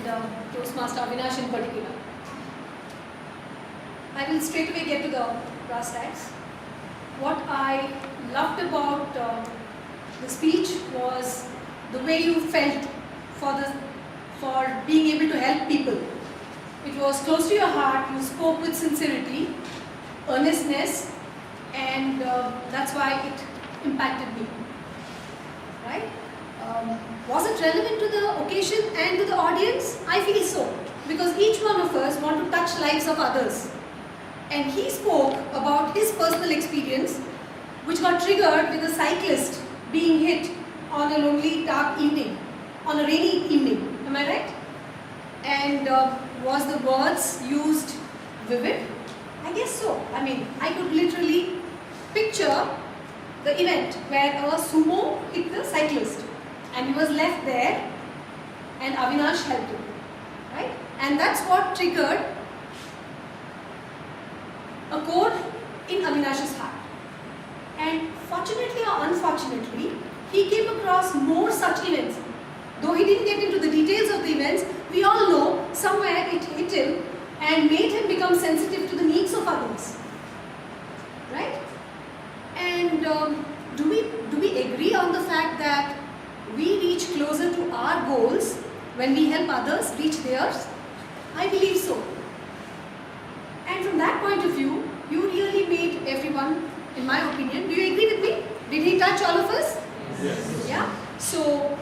and Toastmaster Avinash in particular. I will straight away get to the brass tacks. What I loved about the speech was the way you felt for being able to help people. It was close to your heart, you spoke with sincerity, earnestness, and that's why it impacted me. Right? Was it relevant to the occasion and to the audience? I feel so, because each one of us want to touch lives of others. And he spoke about his personal experience, which got triggered with a cyclist being hit on a lonely, dark evening, on a rainy evening. Am I right? And was the words used vivid? I guess so. I mean, I could literally picture the event where a sumo hit the cyclist and he was left there and Avinash helped him. Right? And that's what triggered a chord in Avinash's heart. And fortunately or unfortunately, he came across more such events. Though he didn't get into the details of the events, we all know somewhere it hit him and made him become sensitive to the needs of others. Right? And do we agree on the fact that we reach closer to our goals when we help others reach theirs? I believe so. And from that point of view, you really made everyone, in my opinion, do you agree with me? Did he touch all of us? Yes. Yeah? So,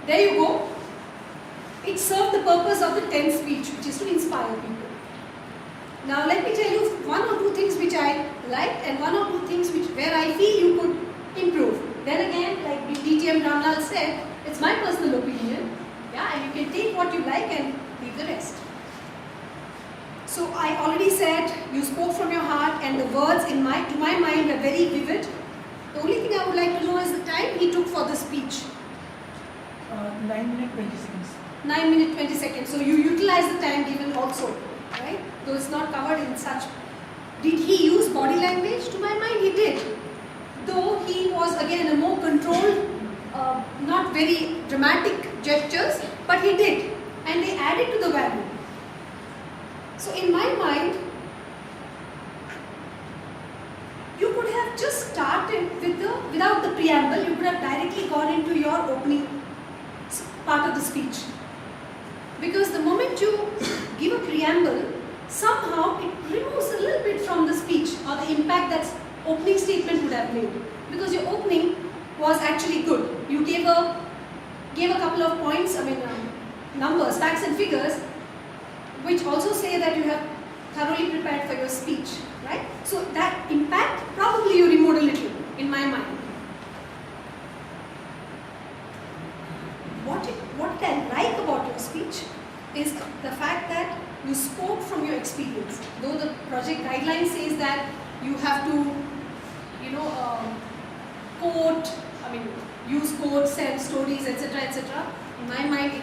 there you go. It served the purpose of the 10th speech, which is to inspire people. Now let me tell you one or two things which I liked and one or two things where I feel you could improve. Then again, like DTM Ramlal said, it's my personal opinion. Yeah, and you can take what you like and leave the rest. So I already said you spoke from your heart and the words to my mind were very vivid. The only thing I would like to know is the time he took for the speech. 9 minutes 20 seconds. 9 minutes 20 seconds. So you utilize the time given also, right? Though it's not covered in such. Did he use body language? To my mind, he did. Though he was again a more controlled, not very dramatic gestures, but he did. And they added to the value. So in my mind, you could have just started without the preamble, you could have directly gone into your opening part of the speech. Because the moment you give a preamble, somehow it removes a little bit from the speech or the impact that opening statement would have made. Because your opening was actually good. You gave a couple of points, numbers, facts and figures, which also say that you have thoroughly prepared for your speech, right? So that impact, probably you removed a little, in my mind. What I like about your speech is the fact that you spoke from your experience. Though the project guideline says that you have to, use quotes and stories, etc., etc. In my mind,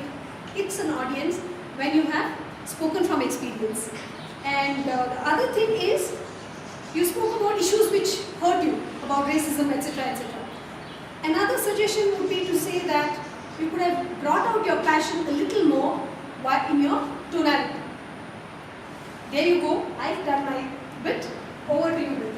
it's an audience when you have spoken from experience. And the other thing is, you spoke about issues which hurt you, about racism, etc., etc. Another suggestion would be to say that you could have brought out your passion a little more in your tonality. There you go. I've done my bit. Over to you.